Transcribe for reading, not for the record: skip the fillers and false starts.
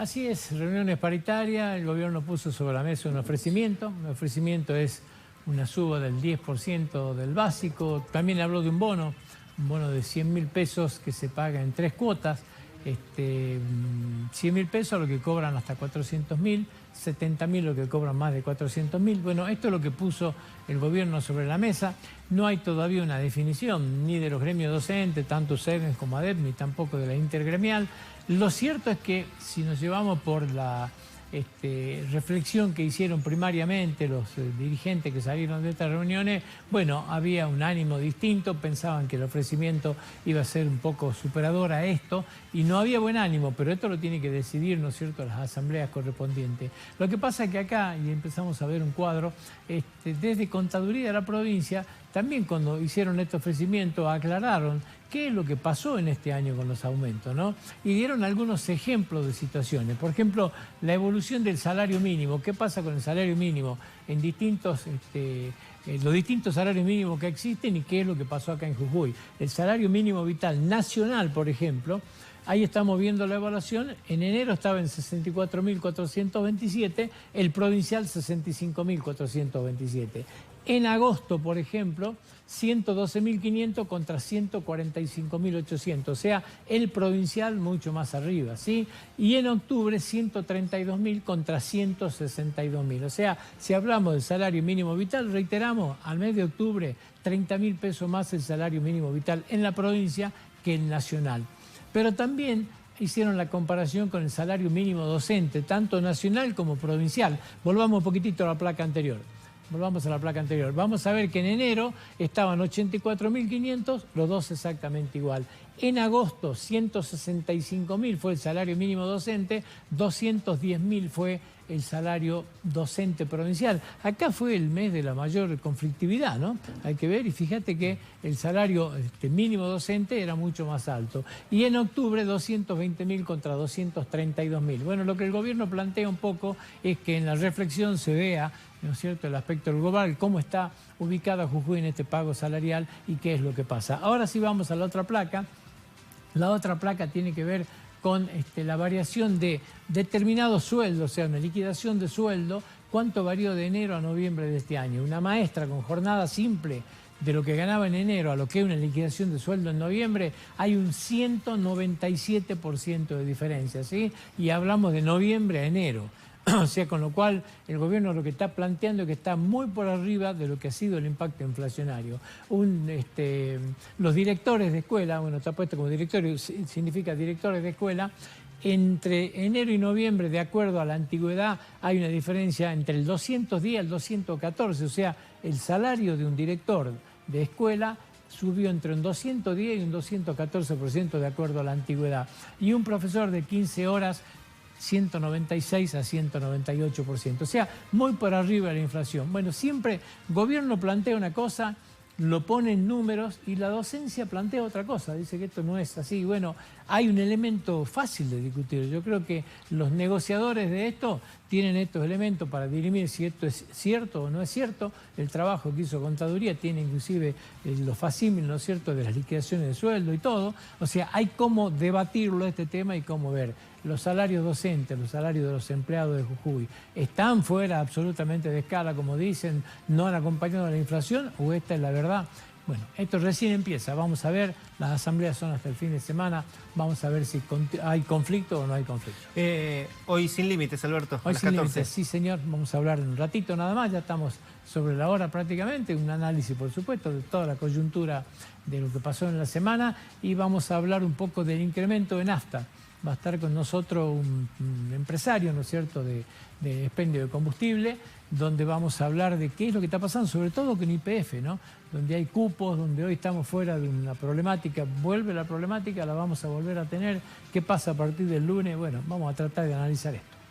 Así es, reuniones paritarias, el gobierno puso sobre la mesa un ofrecimiento. El ofrecimiento es una suba del 10% del básico. También habló de un bono de 100.000 pesos que se paga en 3 cuotas. 100.000 pesos lo que cobran hasta 400.000, 70.000 lo que cobran más de 400.000. Bueno, esto es lo que puso el gobierno sobre la mesa. No hay todavía una definición ni de los gremios docentes, tanto USEGES como ADEP, ni tampoco de la intergremial. Lo cierto es que si nos llevamos por la reflexión que hicieron primariamente los dirigentes que salieron de estas reuniones, bueno, había un ánimo distinto, pensaban que el ofrecimiento iba a ser un poco superador a esto y no había buen ánimo, pero esto lo tiene que decidir, ¿no es cierto?, las asambleas correspondientes. Lo que pasa es que acá, y empezamos a ver un cuadro, desde Contaduría de la provincia, también cuando hicieron este ofrecimiento aclararon qué es lo que pasó en este año con los aumentos, ¿no? Y dieron algunos ejemplos de situaciones. Por ejemplo, la evolución del salario mínimo. ¿Qué pasa con el salario mínimo en los distintos salarios mínimos que existen y qué es lo que pasó acá en Jujuy? El salario mínimo vital nacional, por ejemplo, ahí estamos viendo la evaluación. En enero estaba en 64.427, el provincial 65.427. En agosto, por ejemplo, 112.500 contra 145.800, o sea, el provincial mucho más arriba, ¿sí? Y en octubre, 132.000 contra 162.000. O sea, si hablamos del salario mínimo vital, reiteramos, al mes de octubre, 30.000 pesos más el salario mínimo vital en la provincia que el nacional. Pero también hicieron la comparación con el salario mínimo docente, tanto nacional como provincial. Volvamos un poquitito a la placa anterior. Volvamos a la placa anterior. Vamos a ver que en enero estaban 84.500, los dos exactamente igual. En agosto, 165.000 fue el salario mínimo docente, 210.000 fue el salario docente provincial. Acá fue el mes de la mayor conflictividad, ¿no? Hay que ver, y fíjate que el salario mínimo docente era mucho más alto. Y en octubre, 220.000 contra 232.000. Bueno, lo que el gobierno plantea un poco es que en la reflexión se vea, ¿no es cierto?, el aspecto global, cómo está ubicada Jujuy en este pago salarial y qué es lo que pasa. Ahora sí vamos a la otra placa. La otra placa tiene que ver con la variación de determinados sueldos, o sea, una liquidación de sueldo, cuánto varió de enero a noviembre de este año. Una maestra con jornada simple de lo que ganaba en enero a lo que es una liquidación de sueldo en noviembre, hay un 197% de diferencia, ¿sí? Y hablamos de noviembre a enero. O sea, con lo cual el gobierno lo que está planteando es que está muy por arriba de lo que ha sido el impacto inflacionario. Los directores de escuela, bueno, está puesto como directorio, significa directores de escuela, entre enero y noviembre, de acuerdo a la antigüedad, hay una diferencia entre el 210 y el 214, o sea, el salario de un director de escuela subió entre un 210 y un 214% de acuerdo a la antigüedad. Y un profesor de 15 horas, 196 a 198%, o sea, muy por arriba de la inflación. Bueno, siempre el gobierno plantea una cosa, lo pone en números y la docencia plantea otra cosa, dice que esto no es así. Bueno, hay un elemento fácil de discutir. Yo creo que los negociadores de esto tienen estos elementos para dirimir si esto es cierto o no es cierto. El trabajo que hizo Contaduría tiene inclusive los facímiles, ¿no es cierto?, de las liquidaciones de sueldo y todo. O sea, hay cómo debatirlo este tema y cómo ver. Los salarios docentes, los salarios de los empleados de Jujuy, ¿están fuera absolutamente de escala, como dicen, no han acompañado a la inflación o esta es la verdad? Bueno, esto recién empieza, vamos a ver, las asambleas son hasta el fin de semana, vamos a ver si hay conflicto o no hay conflicto. Hoy sin límites, Alberto. Hoy sin límites, sí señor, vamos a hablar en un ratito nada más, ya estamos sobre la hora prácticamente, un análisis por supuesto de toda la coyuntura de lo que pasó en la semana y vamos a hablar un poco del incremento de nafta. Va a estar con nosotros un empresario, ¿no es cierto?, de expendio de combustible, donde vamos a hablar de qué es lo que está pasando, sobre todo con YPF, ¿no?, donde hay cupos, donde hoy estamos fuera de una problemática, vuelve la problemática, la vamos a volver a tener, qué pasa a partir del lunes, bueno, vamos a tratar de analizar esto.